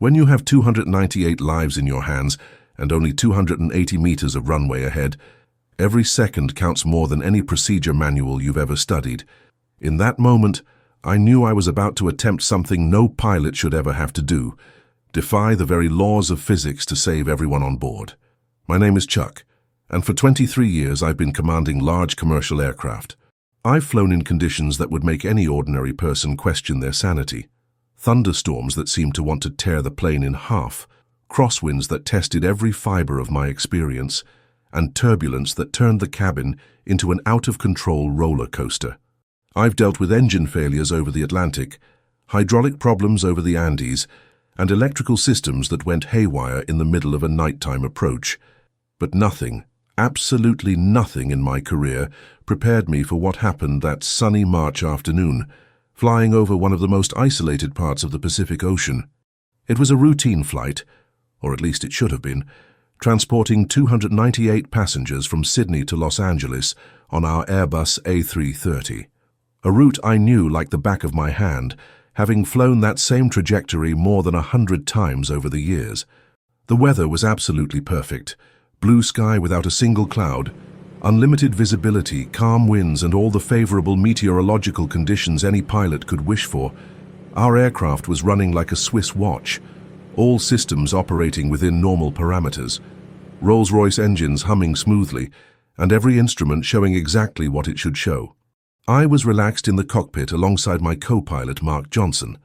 When you have 298 lives in your hands and only 280 meters of runway ahead, every second counts more than any procedure manual you've ever studied. In that moment, I knew I was about to attempt something no pilot should ever have to do: defy the very laws of physics to save everyone on board. My name is Chuck, and for 23 years I've been commanding large commercial aircraft. I've flown in conditions that would make any ordinary person question their sanity. Thunderstorms that seemed to want to tear the plane in half, crosswinds that tested every fiber of my experience, and turbulence that turned the cabin into an out-of-control roller coaster. I've dealt with engine failures over the Atlantic, hydraulic problems over the Andes, and electrical systems that went haywire in the middle of a nighttime approach. But nothing, absolutely nothing in my career prepared me for what happened that sunny March afternoon, flying over one of the most isolated parts of the Pacific Ocean. It was a routine flight, or at least it should have been, transporting 298 passengers from Sydney to Los Angeles on our Airbus A330. A route I knew like the back of my hand, having flown that same trajectory more than 100 times over the years. The weather was absolutely perfect: blue sky without a single cloud, unlimited visibility, calm winds, and all the favorable meteorological conditions any pilot could wish for. Our aircraft was running like a Swiss watch, all systems operating within normal parameters, Rolls-Royce engines humming smoothly, and every instrument showing exactly what it should show. I was relaxed in the cockpit alongside my co-pilot Mark Johnson,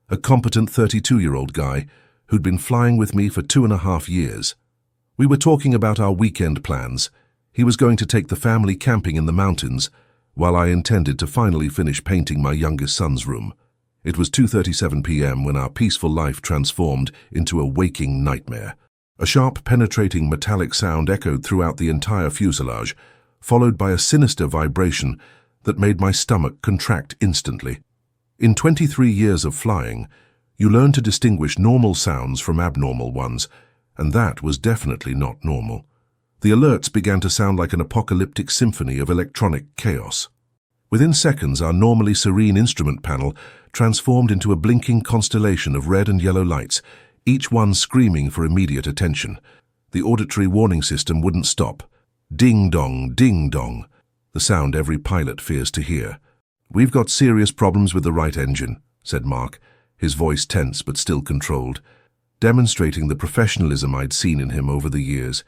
a competent 32-year-old guy who'd been flying with me for 2.5 years. We were talking about our weekend plans. He was going to take the family camping in the mountains, while I intended to finally finish painting my youngest son's room. It was 2:37 p.m. when our peaceful life transformed into a waking nightmare. A sharp, penetrating metallic sound echoed throughout the entire fuselage, followed by a sinister vibration that made my stomach contract instantly. In 23 years of flying, you learn to distinguish normal sounds from abnormal ones, and that was definitely not normal. The alerts began to sound like an apocalyptic symphony of electronic chaos. Within seconds, our normally serene instrument panel transformed into a blinking constellation of red and yellow lights, each one screaming for immediate attention. The auditory warning system wouldn't stop. Ding dong, ding dong, the sound every pilot fears to hear. "We've got serious problems with the right engine," said Mark, his voice tense but still controlled, demonstrating the professionalism I'd seen in him over the years.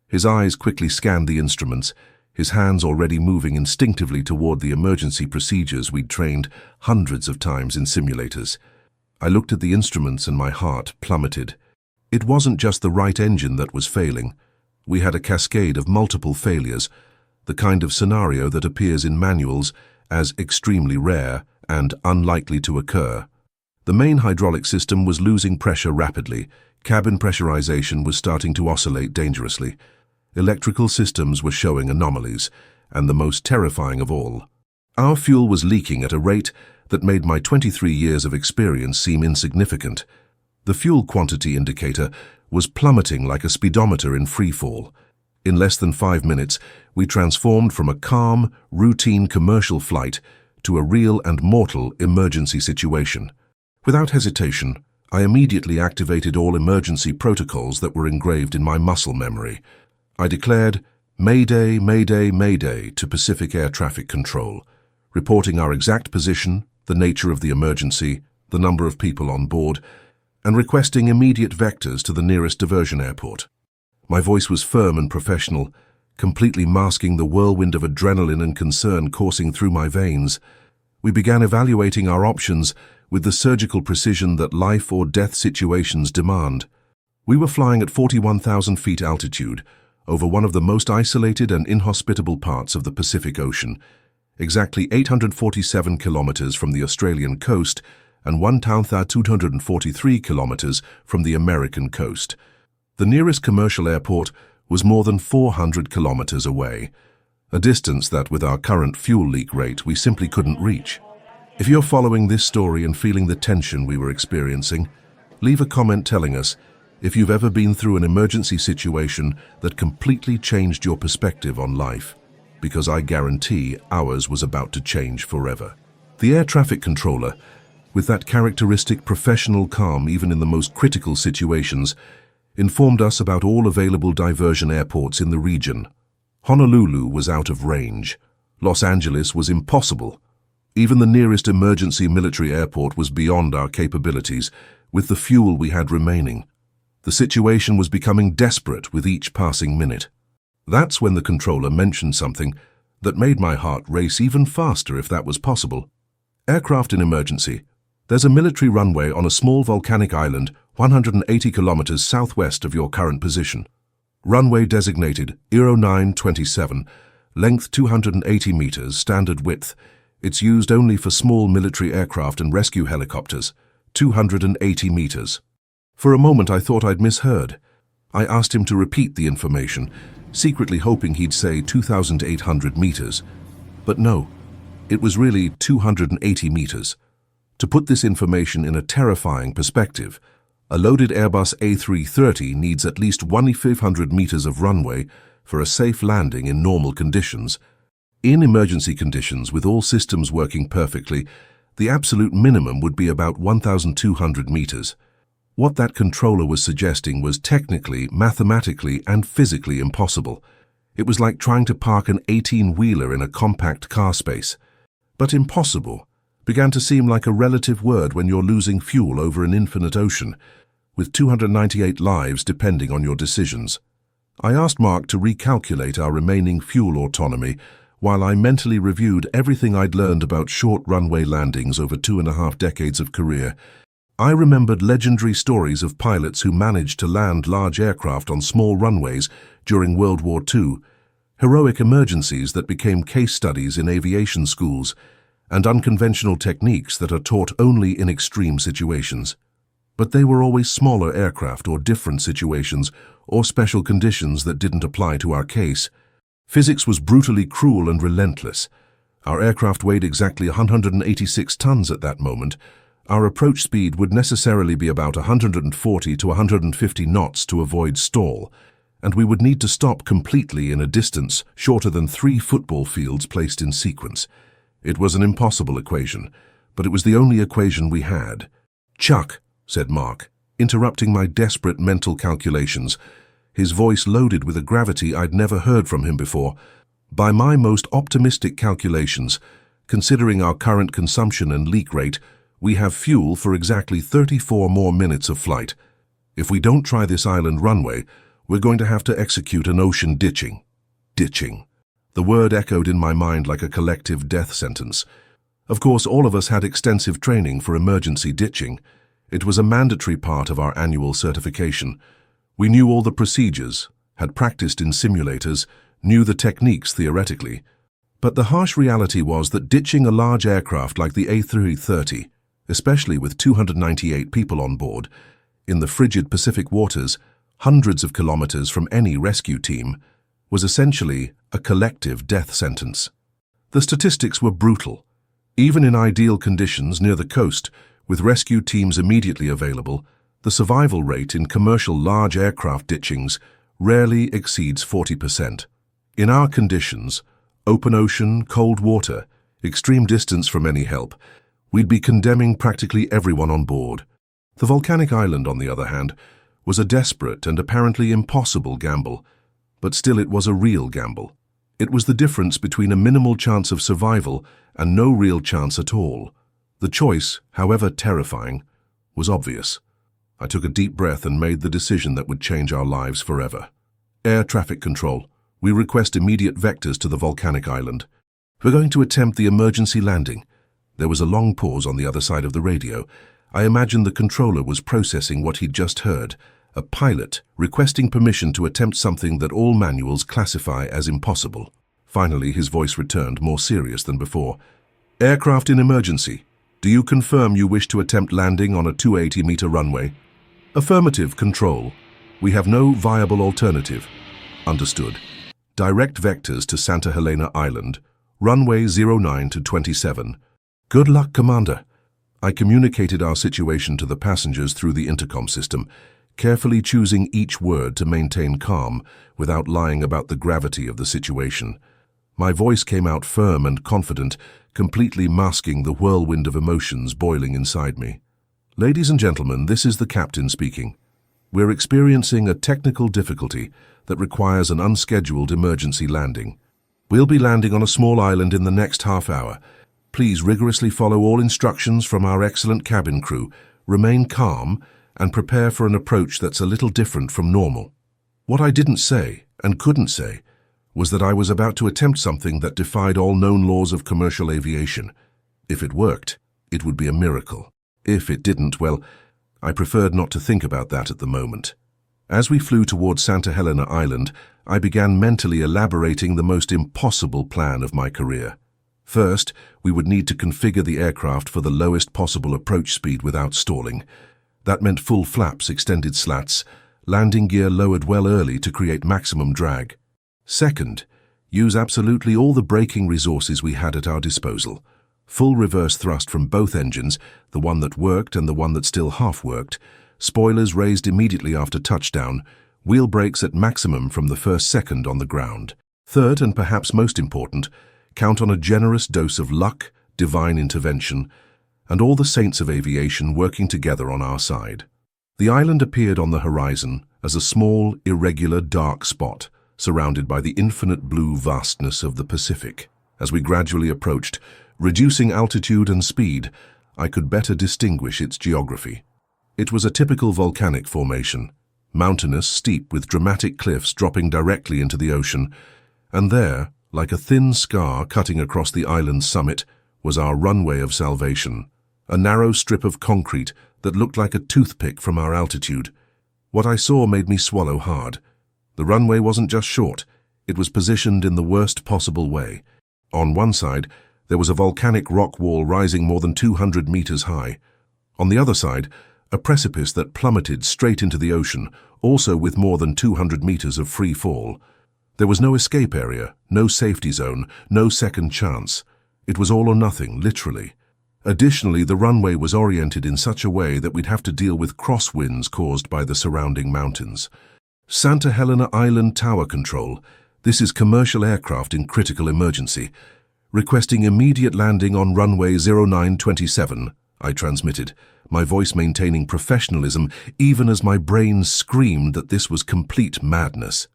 His eyes quickly scanned the instruments, his hands already moving instinctively toward the emergency procedures we'd trained hundreds of times in simulators. I looked at the instruments and my heart plummeted. It wasn't just the right engine that was failing. We had a cascade of multiple failures, the kind of scenario that appears in manuals as extremely rare and unlikely to occur. The main hydraulic system was losing pressure rapidly. Cabin pressurization was starting to oscillate dangerously. Electrical systems were showing anomalies, and the most terrifying of all, our fuel was leaking at a rate that made my 23 years of experience seem insignificant. The fuel quantity indicator was plummeting like a speedometer in free fall. In less than 5 minutes, we transformed from a calm, routine commercial flight to a real and mortal emergency situation. Without hesitation, I immediately activated all emergency protocols that were engraved in my muscle memory. I declared, "Mayday, Mayday, Mayday" to Pacific Air Traffic Control, reporting our exact position, the nature of the emergency, the number of people on board, and requesting immediate vectors to the nearest diversion airport. My voice was firm and professional, completely masking the whirlwind of adrenaline and concern coursing through my veins. We began evaluating our options with the surgical precision that life or death situations demand. We were flying at 41,000 feet altitude, over one of the most isolated and inhospitable parts of the Pacific Ocean, exactly 847 kilometers from the Australian coast and 1,243 kilometers from the American coast. The nearest commercial airport was more than 400 kilometers away, a distance that with our current fuel leak rate we simply couldn't reach. If you're following this story and feeling the tension we were experiencing, leave a comment telling us if you've ever been through an emergency situation that completely changed your perspective on life, because I guarantee ours was about to change forever. The air traffic controller, with that characteristic professional calm even in the most critical situations, informed us about all available diversion airports in the region. Honolulu was out of range. Los Angeles was impossible. Even the nearest emergency military airport was beyond our capabilities, with the fuel we had remaining. The situation was becoming desperate with each passing minute. That's when the controller mentioned something that made my heart race even faster if that was possible. Aircraft in emergency. There's a military runway on a small volcanic island 180 kilometers southwest of your current position. Runway designated 0927, length 280 meters, standard width. It's used only for small military aircraft and rescue helicopters, 280 meters. For a moment I thought I'd misheard. I asked him to repeat the information, secretly hoping he'd say 2,800 meters. But no, it was really 280 meters. To put this information in a terrifying perspective, a loaded Airbus A330 needs at least 1,500 meters of runway for a safe landing in normal conditions. In emergency conditions, with all systems working perfectly, the absolute minimum would be about 1,200 meters. What that controller was suggesting was technically, mathematically, and physically impossible. It was like trying to park an 18-wheeler in a compact car space. But impossible began to seem like a relative word when you're losing fuel over an infinite ocean, with 298 lives depending on your decisions. I asked Mark to recalculate our remaining fuel autonomy while I mentally reviewed everything I'd learned about short runway landings over 2.5 decades of career. I remembered legendary stories of pilots who managed to land large aircraft on small runways during World War II, heroic emergencies that became case studies in aviation schools, and unconventional techniques that are taught only in extreme situations. But they were always smaller aircraft or different situations or special conditions that didn't apply to our case. Physics was brutally cruel and relentless. Our aircraft weighed exactly 186 tons at that moment. Our approach speed would necessarily be about 140 to 150 knots to avoid stall, and we would need to stop completely in a distance shorter than 3 football fields placed in sequence. It was an impossible equation, but it was the only equation we had. "Chuck," said Mark, interrupting my desperate mental calculations, his voice loaded with a gravity I'd never heard from him before. "By my most optimistic calculations, considering our current consumption and leak rate, we have fuel for exactly 34 more minutes of flight. If we don't try this island runway, we're going to have to execute an ocean ditching." Ditching. The word echoed in my mind like a collective death sentence. Of course, all of us had extensive training for emergency ditching. It was a mandatory part of our annual certification. We knew all the procedures, had practiced in simulators, knew the techniques theoretically. But the harsh reality was that ditching a large aircraft like the A330, especially with 298 people on board, in the frigid Pacific waters, hundreds of kilometers from any rescue team, was essentially a collective death sentence. The statistics were brutal. Even in ideal conditions near the coast, with rescue teams immediately available, the survival rate in commercial large aircraft ditchings rarely exceeds 40%. In our conditions, open ocean, cold water, extreme distance from any help, we'd be condemning practically everyone on board. The volcanic island, on the other hand, was a desperate and apparently impossible gamble, but still it was a real gamble. It was the difference between a minimal chance of survival and no real chance at all. The choice, however terrifying, was obvious. I took a deep breath and made the decision that would change our lives forever. "Air traffic control. We request immediate vectors to the volcanic island. We're going to attempt the emergency landing." There was a long pause on the other side of the radio. I imagined the controller was processing what he'd just heard. A pilot requesting permission to attempt something that all manuals classify as impossible. Finally, his voice returned, more serious than before. "Aircraft in emergency. Do you confirm you wish to attempt landing on a 280-meter runway?" "Affirmative, Control. We have no viable alternative." "Understood. Direct vectors to Santa Helena Island. Runway 09 to 27. "Good luck, Commander." I communicated our situation to the passengers through the intercom system, carefully choosing each word to maintain calm without lying about the gravity of the situation. My voice came out firm and confident, completely masking the whirlwind of emotions boiling inside me. Ladies and gentlemen, this is the captain speaking. We're experiencing a technical difficulty that requires an unscheduled emergency landing. We'll be landing on a small island in the next half hour. Please rigorously follow all instructions from our excellent cabin crew, remain calm, and prepare for an approach that's a little different from normal. What I didn't say, and couldn't say, was that I was about to attempt something that defied all known laws of commercial aviation. If it worked, it would be a miracle. If it didn't, well, I preferred not to think about that at the moment. As we flew towards Santa Helena Island, I began mentally elaborating the most impossible plan of my career. First, we would need to configure the aircraft for the lowest possible approach speed without stalling. That meant full flaps, extended slats, landing gear lowered well early to create maximum drag. Second, use absolutely all the braking resources we had at our disposal. Full reverse thrust from both engines, the one that worked and the one that still half worked, spoilers raised immediately after touchdown, wheel brakes at maximum from the first second on the ground. Third, and perhaps most important, count on a generous dose of luck, divine intervention, and all the saints of aviation working together on our side. The island appeared on the horizon as a small, irregular, dark spot, surrounded by the infinite blue vastness of the Pacific. As we gradually approached, reducing altitude and speed, I could better distinguish its geography. It was a typical volcanic formation, mountainous, steep, with dramatic cliffs dropping directly into the ocean, and there, like a thin scar cutting across the island's summit, was our runway of salvation, a narrow strip of concrete that looked like a toothpick from our altitude. What I saw made me swallow hard. The runway wasn't just short, it was positioned in the worst possible way. On one side, there was a volcanic rock wall rising more than 200 meters high. On the other side, a precipice that plummeted straight into the ocean, also with more than 200 meters of free fall. There was no escape area, no safety zone, no second chance. It was all or nothing, literally. Additionally, the runway was oriented in such a way that we'd have to deal with crosswinds caused by the surrounding mountains. Santa Helena Island Tower Control. This is commercial aircraft in critical emergency. Requesting immediate landing on runway 0927, I transmitted, my voice maintaining professionalism even as my brain screamed that this was complete madness.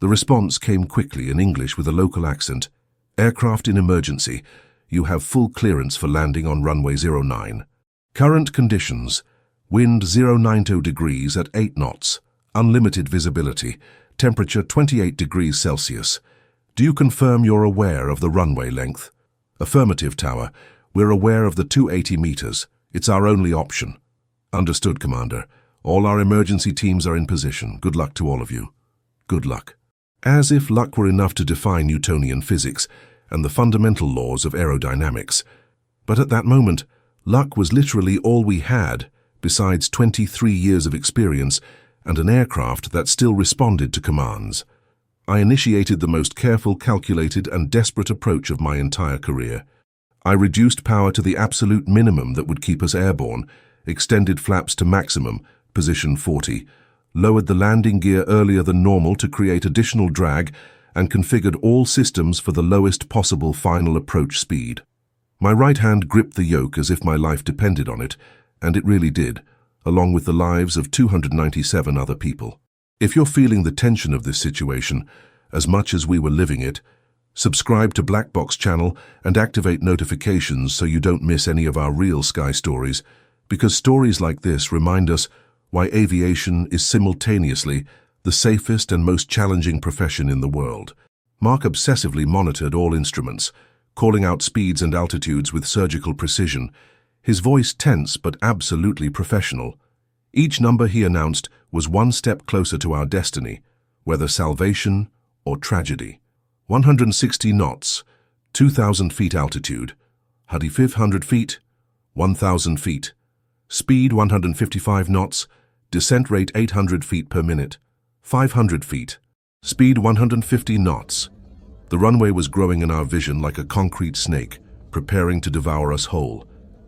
The response came quickly in English with a local accent. Aircraft in emergency. You have full clearance for landing on runway 09. Current conditions. Wind 090 degrees at 8 knots. Unlimited visibility. Temperature 28 degrees Celsius. Do you confirm you're aware of the runway length? Affirmative, Tower. We're aware of the 280 meters. It's our only option. Understood, Commander. All our emergency teams are in position. Good luck to all of you. Good luck. As if luck were enough to defy Newtonian physics and the fundamental laws of aerodynamics. But at that moment, luck was literally all we had, besides 23 years of experience and an aircraft that still responded to commands. I initiated the most careful, calculated, and desperate approach of my entire career. I reduced power to the absolute minimum that would keep us airborne, extended flaps to maximum, position 40, lowered the landing gear earlier than normal to create additional drag, and configured all systems for the lowest possible final approach speed. My right hand gripped the yoke as if my life depended on it, and it really did, along with the lives of 297 other people. If you're feeling the tension of this situation, as much as we were living it, subscribe to Black Box channel and activate notifications so you don't miss any of our real sky stories, because stories like this remind us why aviation is simultaneously the safest and most challenging profession in the world. Mark obsessively monitored all instruments, calling out speeds and altitudes with surgical precision, his voice tense but absolutely professional. Each number he announced was one step closer to our destiny, whether salvation or tragedy. 160 knots, 2,000 feet altitude, 500 feet, 1,000 feet, speed 155 knots, descent rate 800 feet per minute, 500 feet, speed 150 knots. The runway was growing in our vision like a concrete snake, preparing to devour us whole.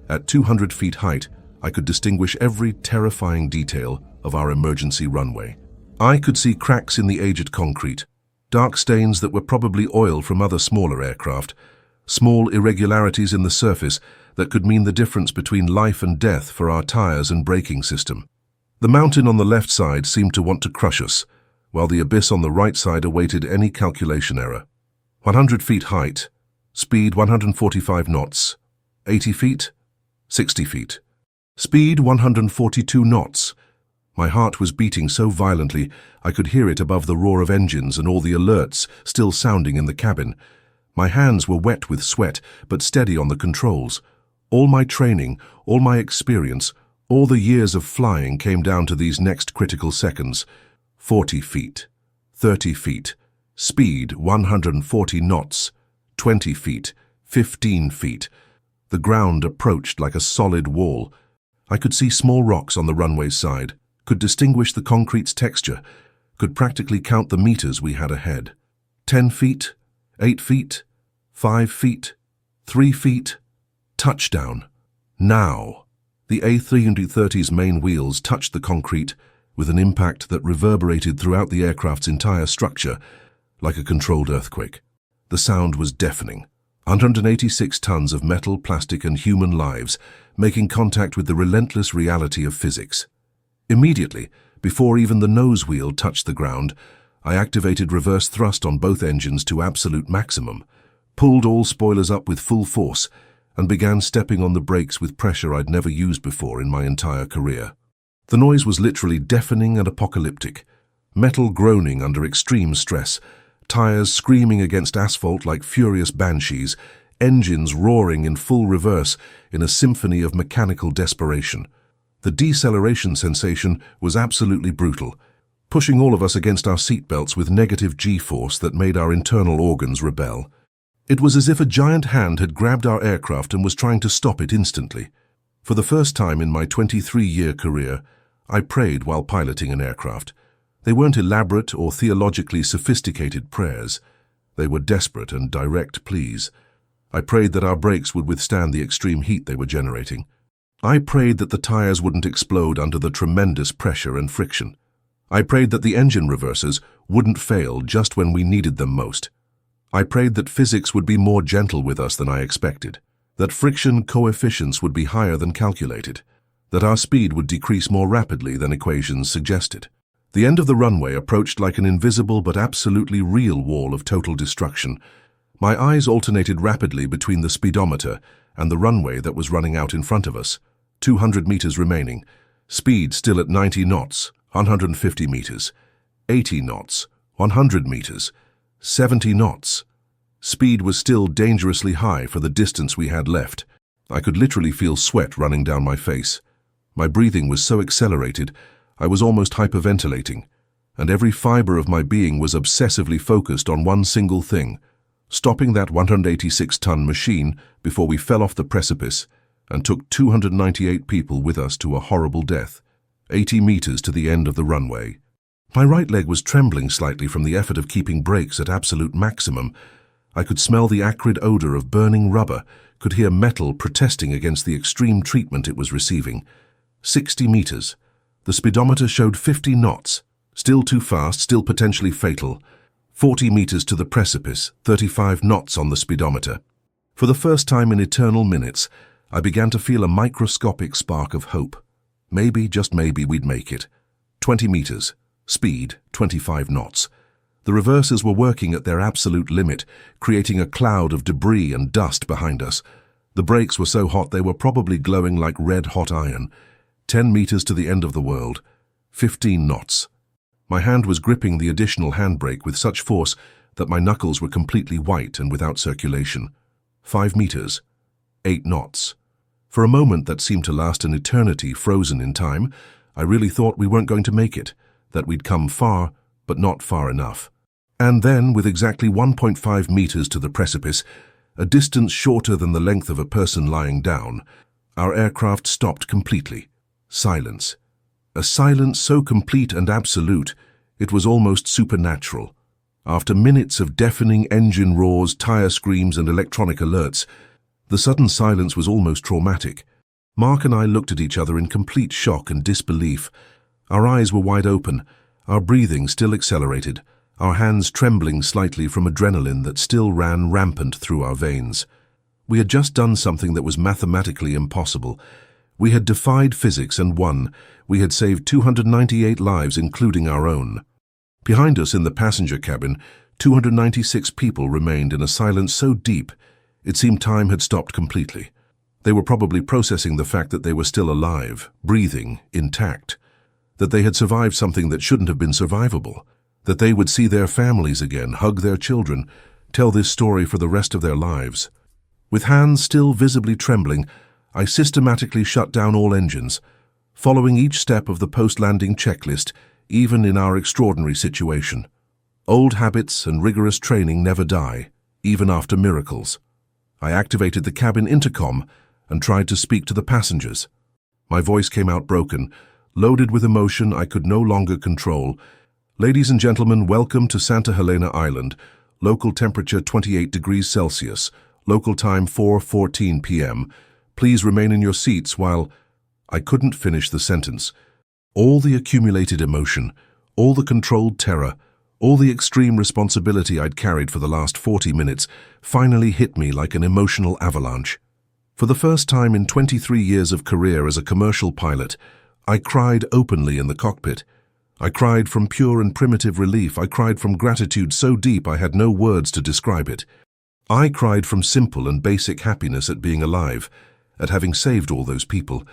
At 200 feet height, I could distinguish every terrifying detail of our emergency runway. I could see cracks in the aged concrete, Dark stains that were probably oil from other smaller aircraft. Small irregularities in the surface that could mean the difference between life and death for our tires and braking system. The mountain on the left side seemed to want to crush us, while the abyss on the right side awaited any calculation error. 100 feet height, speed 145 knots, 80 feet, 60 feet. Speed 142 knots. My heart was beating so violently I could hear it above the roar of engines and all the alerts still sounding in the cabin. My hands were wet with sweat, but steady on the controls. All my training, all my experience, all the years of flying came down to these next critical seconds. 40 feet, 30 feet, speed 140 knots, 20 feet, 15 feet. The ground approached like a solid wall. I could see small rocks on the runway's side, could distinguish the concrete's texture, could practically count the meters we had ahead. 10 feet, 8 feet, 5 feet, 3 feet. Touchdown. Now. The A330's main wheels touched the concrete with an impact that reverberated throughout the aircraft's entire structure like a controlled earthquake. The sound was deafening. 186 tons of metal, plastic, and human lives making contact with the relentless reality of physics. Immediately, before even the nose wheel touched the ground, I activated reverse thrust on both engines to absolute maximum, pulled all spoilers up with full force, and began stepping on the brakes with pressure I'd never used before in my entire career. The noise was literally deafening and apocalyptic. Metal groaning under extreme stress, tires screaming against asphalt like furious banshees, engines roaring in full reverse in a symphony of mechanical desperation. The deceleration sensation was absolutely brutal, pushing all of us against our seatbelts with negative G-force that made our internal organs rebel. It was as if a giant hand had grabbed our aircraft and was trying to stop it instantly. For the first time in my 23-year career, I prayed while piloting an aircraft. They weren't elaborate or theologically sophisticated prayers. They were desperate and direct pleas. I prayed that our brakes would withstand the extreme heat they were generating. I prayed that the tires wouldn't explode under the tremendous pressure and friction. I prayed that the engine reversers wouldn't fail just when we needed them most. I prayed that physics would be more gentle with us than I expected, that friction coefficients would be higher than calculated, that our speed would decrease more rapidly than equations suggested. The end of the runway approached like an invisible but absolutely real wall of total destruction. My eyes alternated rapidly between the speedometer and the runway that was running out in front of us. 200 meters remaining. Speed still at 90 knots, 150 meters. 80 knots, 100 meters. 70 knots. Speed was still dangerously high for the distance we had left. I could literally feel sweat running down my face. My breathing was so accelerated, I was almost hyperventilating, and every fiber of my being was obsessively focused on one single thing: stopping that 186-ton machine before we fell off the precipice and took 298 people with us to a horrible death, 80 meters to the end of the runway. My right leg was trembling slightly from the effort of keeping brakes at absolute maximum. I could smell the acrid odor of burning rubber, could hear metal protesting against the extreme treatment it was receiving. 60 meters. The speedometer showed 50 knots. Still too fast, still potentially fatal. 40 meters to the precipice, 35 knots on the speedometer. For the first time in eternal minutes, I began to feel a microscopic spark of hope. Maybe, just maybe, we'd make it. 20 meters. Speed, 25 knots. The reversers were working at their absolute limit, creating a cloud of debris and dust behind us. The brakes were so hot they were probably glowing like red-hot iron. 10 meters to the end of the world. 15 knots. My hand was gripping the additional handbrake with such force that my knuckles were completely white and without circulation. 5 meters. 8 knots. For a moment that seemed to last an eternity frozen in time, I really thought we weren't going to make it, that we'd come far, but not far enough. And then, with exactly 1.5 meters to the precipice, a distance shorter than the length of a person lying down, our aircraft stopped completely. Silence. A silence so complete and absolute, it was almost supernatural. After minutes of deafening engine roars, tire screams, and electronic alerts, the sudden silence was almost traumatic. Mark and I looked at each other in complete shock and disbelief. Our eyes were wide open, our breathing still accelerated, our hands trembling slightly from adrenaline that still ran rampant through our veins. We had just done something that was mathematically impossible. We had defied physics and won. We had saved 298 lives, including our own. Behind us in the passenger cabin, 296 people remained in a silence so deep, it seemed time had stopped completely. They were probably processing the fact that they were still alive, breathing, intact, that they had survived something that shouldn't have been survivable, that they would see their families again, hug their children, tell this story for the rest of their lives. With hands still visibly trembling, I systematically shut down all engines, following each step of the post-landing checklist, even in our extraordinary situation. Old habits and rigorous training never die, even after miracles. I activated the cabin intercom and tried to speak to the passengers. My voice came out broken, loaded with emotion I could no longer control. Ladies and gentlemen, welcome to Santa Helena Island, local temperature 28 degrees Celsius, local time 4:14 p.m. Please remain in your seats while... I couldn't finish the sentence. All the accumulated emotion, all the controlled terror, all the extreme responsibility I'd carried for the last 40 minutes finally hit me like an emotional avalanche. For the first time in 23 years of career as a commercial pilot, I cried openly in the cockpit. I cried from pure and primitive relief. I cried from gratitude so deep I had no words to describe it. I cried from simple and basic happiness at being alive, at having saved all those people,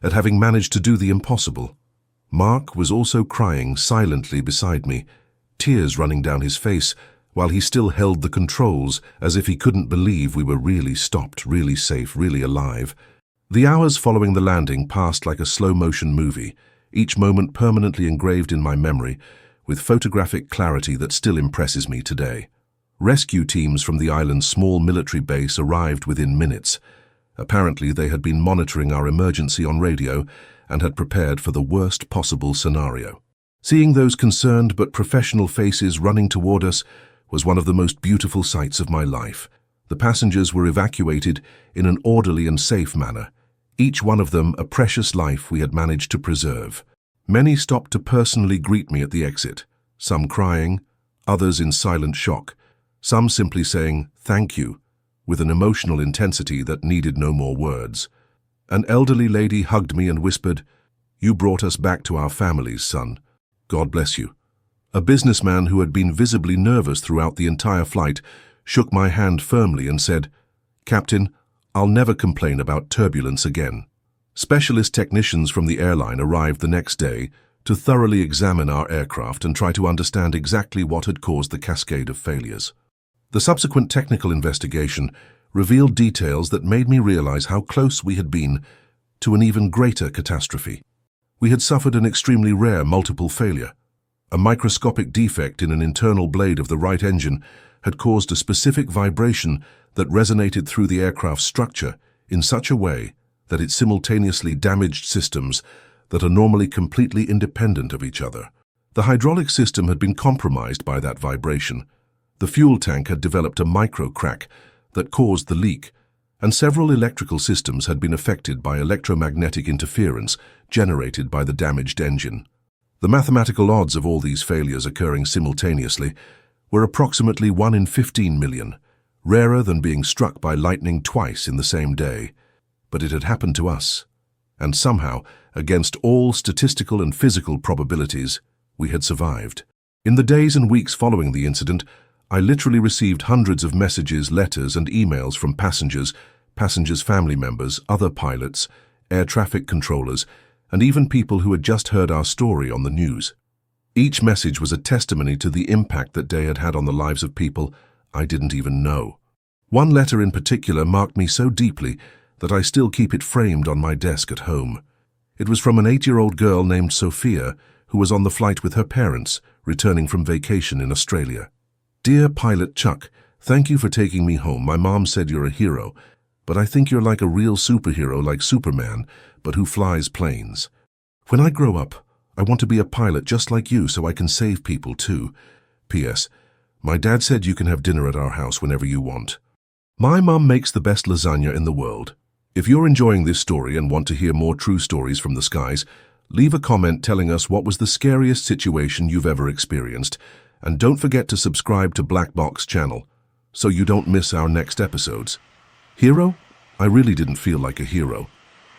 at having managed to do the impossible. Mark was also crying silently beside me, tears running down his face, while he still held the controls as if he couldn't believe we were really stopped, really safe, really alive. The hours following the landing passed like a slow-motion movie, each moment permanently engraved in my memory, with photographic clarity that still impresses me today. Rescue teams from the island's small military base arrived within minutes. Apparently, they had been monitoring our emergency on radio and had prepared for the worst possible scenario. Seeing those concerned but professional faces running toward us was one of the most beautiful sights of my life. The passengers were evacuated in an orderly and safe manner, each one of them a precious life we had managed to preserve. Many stopped to personally greet me at the exit, some crying, others in silent shock, some simply saying, "Thank you," with an emotional intensity that needed no more words. An elderly lady hugged me and whispered, "You brought us back to our families, son. God bless you." A businessman who had been visibly nervous throughout the entire flight shook my hand firmly and said, "Captain, I'll never complain about turbulence again." Specialist technicians from the airline arrived the next day to thoroughly examine our aircraft and try to understand exactly what had caused the cascade of failures. The subsequent technical investigation revealed details that made me realize how close we had been to an even greater catastrophe. We had suffered an extremely rare multiple failure. A microscopic defect in an internal blade of the right engine had caused a specific vibration that resonated through the aircraft's structure in such a way that it simultaneously damaged systems that are normally completely independent of each other. The hydraulic system had been compromised by that vibration. The fuel tank had developed a micro-crack that caused the leak, and several electrical systems had been affected by electromagnetic interference generated by the damaged engine. The mathematical odds of all these failures occurring simultaneously were approximately 1 in 15 million, rarer than being struck by lightning twice in the same day. But it had happened to us, and somehow, against all statistical and physical probabilities, we had survived. In the days and weeks following the incident, I literally received hundreds of messages, letters, and emails from passengers, family members, other pilots, air traffic controllers, and even people who had just heard our story on the news. Each message was a testimony to the impact that day had had on the lives of people I didn't even know. One letter in particular marked me so deeply that I still keep it framed on my desk at home. It was from an 8-year-old girl named Sophia who was on the flight with her parents, returning from vacation in Australia. "Dear Pilot Chuck, thank you for taking me home. My mom said you're a hero, but I think you're like a real superhero like Superman, but who flies planes. When I grow up, I want to be a pilot just like you so I can save people too. P.S. My dad said you can have dinner at our house whenever you want. My mom makes the best lasagna in the world." If you're enjoying this story and want to hear more true stories from the skies, leave a comment telling us what was the scariest situation you've ever experienced, And don't forget to subscribe to Black Box channel so you don't miss our next episodes. Hero? I really didn't feel like a hero.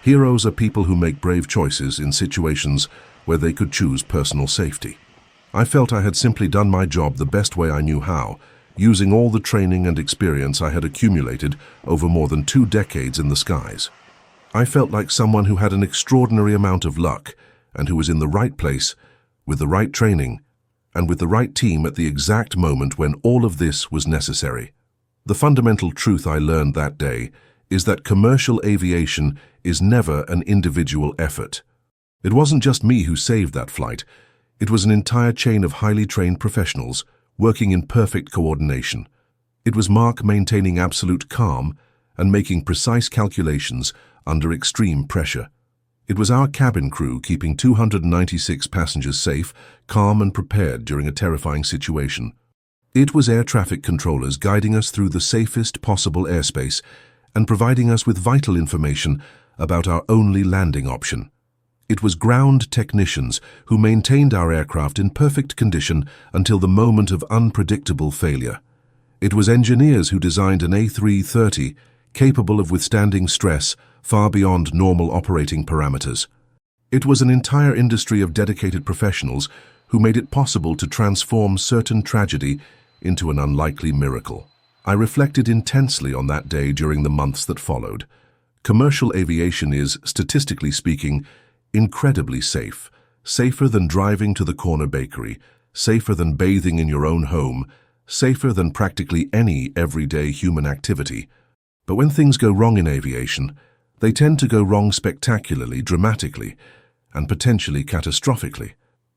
Heroes are people who make brave choices in situations where they could choose personal safety. I felt I had simply done my job the best way I knew how, using all the training and experience I had accumulated over more than 2 decades in the skies. I felt like someone who had an extraordinary amount of luck and who was in the right place, with the right training, and with the right team at the exact moment when all of this was necessary. The fundamental truth I learned that day is that commercial aviation is never an individual effort. It wasn't just me who saved that flight. It was an entire chain of highly trained professionals working in perfect coordination. It was Mark maintaining absolute calm and making precise calculations under extreme pressure. It was our cabin crew keeping 296 passengers safe, calm and prepared during a terrifying situation. It was air traffic controllers guiding us through the safest possible airspace and providing us with vital information about our only landing option. It was ground technicians who maintained our aircraft in perfect condition until the moment of unpredictable failure. It was engineers who designed an A330 capable of withstanding stress far beyond normal operating parameters. It was an entire industry of dedicated professionals who made it possible to transform certain tragedy into an unlikely miracle. I reflected intensely on that day during the months that followed. Commercial aviation is, statistically speaking, incredibly safe, safer than driving to the corner bakery, safer than bathing in your own home, safer than practically any everyday human activity. But when things go wrong in aviation, they tend to go wrong spectacularly, dramatically, and potentially catastrophically.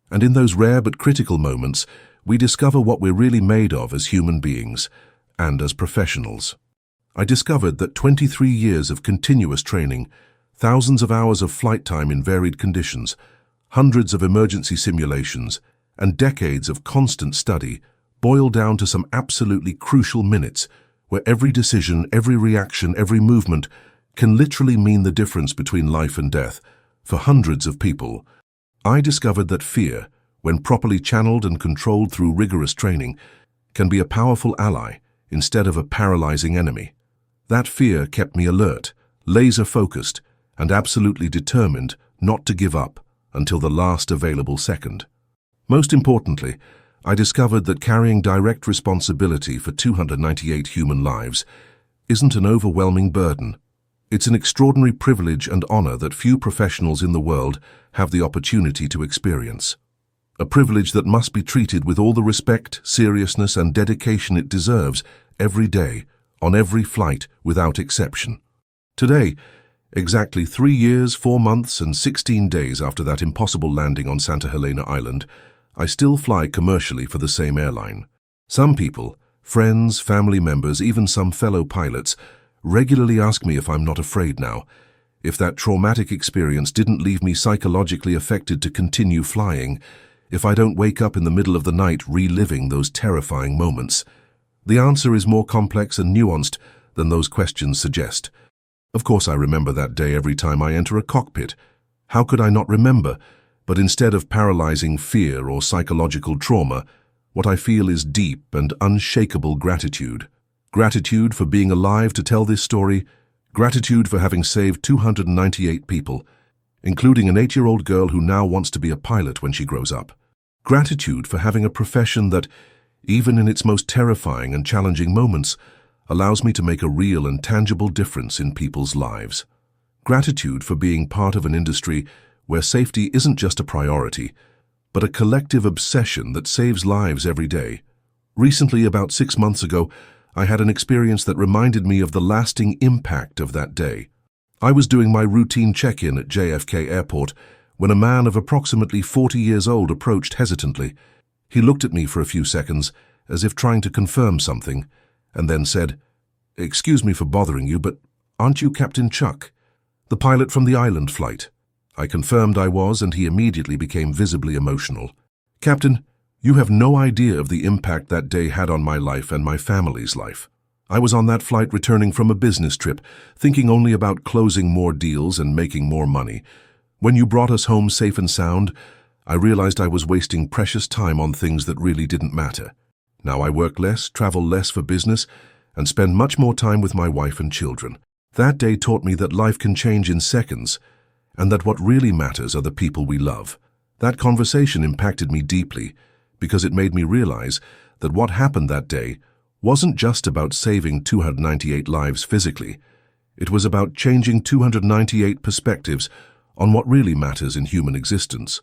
And in those rare but critical moments, we discover what we're really made of as human beings and as professionals. I discovered that 23 years of continuous training, thousands of hours of flight time in varied conditions, hundreds of emergency simulations, and decades of constant study boil down to some absolutely crucial minutes where every decision, every reaction, every movement can literally mean the difference between life and death for hundreds of people. I discovered that fear, when properly channeled and controlled through rigorous training, can be a powerful ally instead of a paralyzing enemy. That fear kept me alert, laser-focused, and absolutely determined not to give up until the last available second. Most importantly, I discovered that carrying direct responsibility for 298 human lives isn't an overwhelming burden. It's an extraordinary privilege and honor that few professionals in the world have the opportunity to experience. A privilege that must be treated with all the respect, seriousness, and dedication it deserves every day, on every flight, without exception. Today, exactly 3 years, 4 months, and 16 days after that impossible landing on Santa Helena Island, I still fly commercially for the same airline. Some people, friends, family members, even some fellow pilots, regularly ask me if I'm not afraid now, if that traumatic experience didn't leave me psychologically affected to continue flying, if I don't wake up in the middle of the night reliving those terrifying moments. The answer is more complex and nuanced than those questions suggest. Of course, I remember that day every time I enter a cockpit. How could I not remember? But instead of paralyzing fear or psychological trauma, what I feel is deep and unshakable gratitude. Gratitude for being alive to tell this story, gratitude for having saved 298 people, including an 8-year-old girl who now wants to be a pilot when she grows up. Gratitude for having a profession that, even in its most terrifying and challenging moments, allows me to make a real and tangible difference in people's lives. Gratitude for being part of an industry where safety isn't just a priority, but a collective obsession that saves lives every day. Recently, about 6 months ago, I had an experience that reminded me of the lasting impact of that day. I was doing my routine check-in at JFK Airport when a man of approximately 40 years old approached hesitantly. He looked at me for a few seconds, as if trying to confirm something, and then said, "Excuse me for bothering you, but aren't you Captain Chuck, the pilot from the island flight?" I confirmed I was, and he immediately became visibly emotional. "Captain, you have no idea of the impact that day had on my life and my family's life. I was on that flight returning from a business trip, thinking only about closing more deals and making more money. When you brought us home safe and sound, I realized I was wasting precious time on things that really didn't matter. Now I work less, travel less for business, and spend much more time with my wife and children. That day taught me that life can change in seconds, and that what really matters are the people we love. That conversation impacted me deeply because it made me realize that what happened that day wasn't just about saving 298 lives physically. It was about changing 298 perspectives on what really matters in human existence.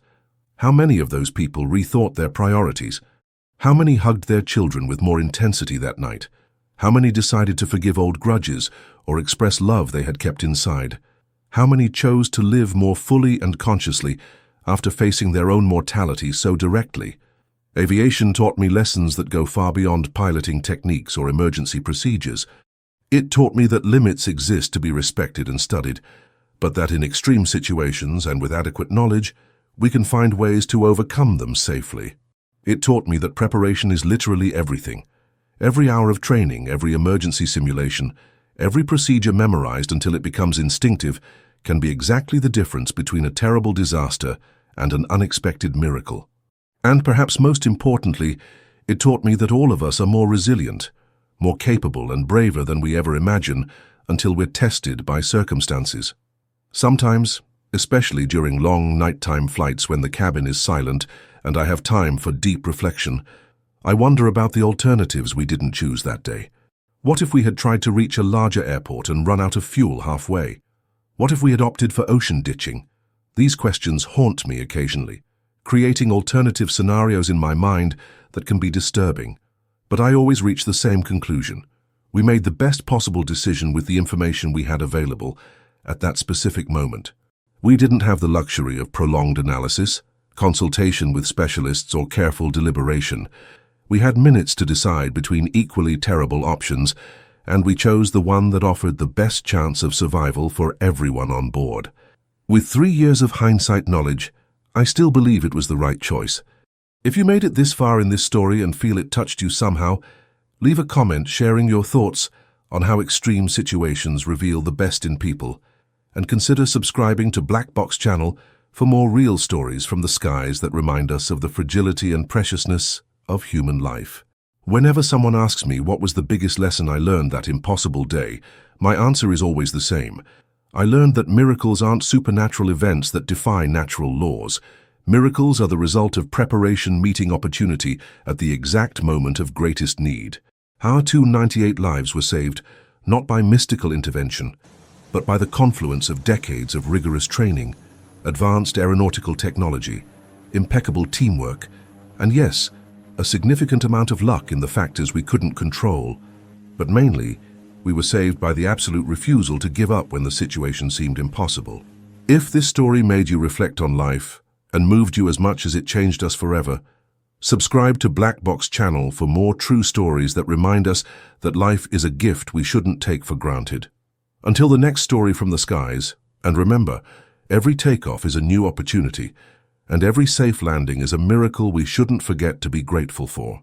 How many of those people rethought their priorities? How many hugged their children with more intensity that night? How many decided to forgive old grudges or express love they had kept inside? How many chose to live more fully and consciously after facing their own mortality so directly? Aviation taught me lessons that go far beyond piloting techniques or emergency procedures. It taught me that limits exist to be respected and studied, but that in extreme situations and with adequate knowledge, we can find ways to overcome them safely. It taught me that preparation is literally everything. Every hour of training, every emergency simulation, every procedure memorized until it becomes instinctive can be exactly the difference between a terrible disaster and an unexpected miracle. And perhaps most importantly, it taught me that all of us are more resilient, more capable and braver than we ever imagine until we're tested by circumstances. Sometimes, especially during long nighttime flights when the cabin is silent and I have time for deep reflection, I wonder about the alternatives we didn't choose that day. What if we had tried to reach a larger airport and run out of fuel halfway? What if we had opted for ocean ditching? These questions haunt me occasionally, creating alternative scenarios in my mind that can be disturbing. But I always reach the same conclusion. We made the best possible decision with the information we had available at that specific moment. We didn't have the luxury of prolonged analysis, consultation with specialists, or careful deliberation. We had minutes to decide between equally terrible options, and we chose the one that offered the best chance of survival for everyone on board. With 3 years of hindsight knowledge, I still believe it was the right choice. If you made it this far in this story and feel it touched you somehow, leave a comment sharing your thoughts on how extreme situations reveal the best in people, and consider subscribing to Black Box channel for more real stories from the skies that remind us of the fragility and preciousness of human life. Whenever someone asks me what was the biggest lesson I learned that impossible day, my answer is always the same. I learned that miracles aren't supernatural events that defy natural laws. Miracles are the result of preparation meeting opportunity at the exact moment of greatest need. Our 298 lives were saved, not by mystical intervention, but by the confluence of decades of rigorous training, advanced aeronautical technology, impeccable teamwork, and yes, a significant amount of luck in the factors we couldn't control. But mainly, we were saved by the absolute refusal to give up when the situation seemed impossible. If this story made you reflect on life and moved you as much as it changed us forever, subscribe to Black Box channel for more true stories that remind us that life is a gift we shouldn't take for granted. Until the next story from the skies, and remember, every takeoff is a new opportunity, and every safe landing is a miracle we shouldn't forget to be grateful for.